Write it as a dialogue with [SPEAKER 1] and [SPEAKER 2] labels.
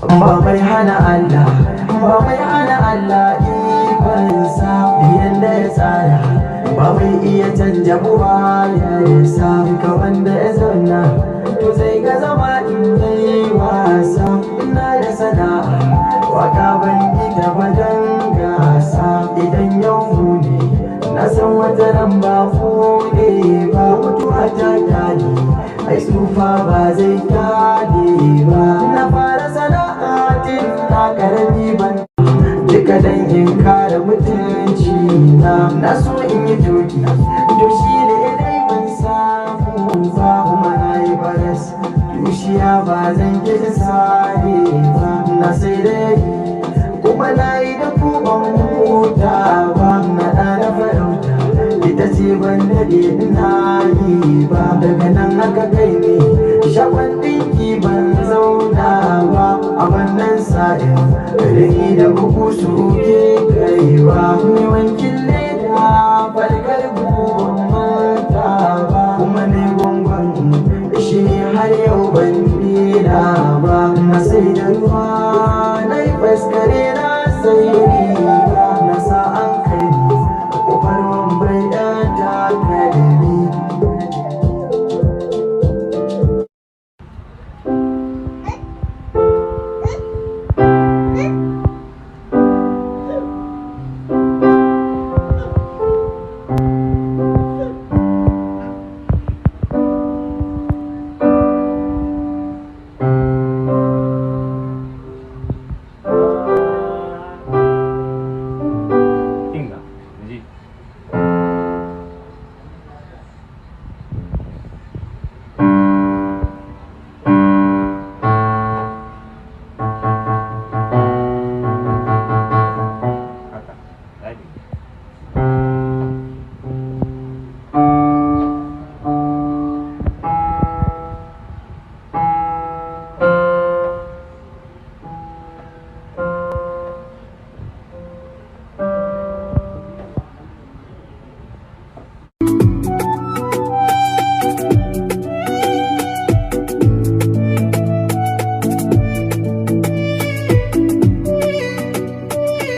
[SPEAKER 1] ba mai hana Allah, ba mai hana Allah ikonsa yanda ya tsara, ba mai iya canja buwayarsa. Duka wanda ya zauna to zai ga zama in yayi wasa. Ina da sana'a waka ban ita ba dan gasa, idan yau ne na san wata ran ba fuɗe ba. Mutuwa ta kyale ai tsufa ba zai kyale ba. Na fara sana'a tun na karami ban duka dan in kare mutunci na so in yi doki to shi ne dai ban samu ba. Kuma na yi baras tushiya ba zan ki sare ba. Na sai dai kuma na yi da ban huta ba. Na ɗana farauta ita ce ban daɗe ina yi ba. Daga nan aka kai ne shagon ɗinki ban zauna ba. A wannan sa'in rini da buku su ke kaiwa. Mai wankin leda farkar buwan mata ba. Kuma ne gwangwan shi har yau ban dina ba. Na sai da ruwa na yi faskare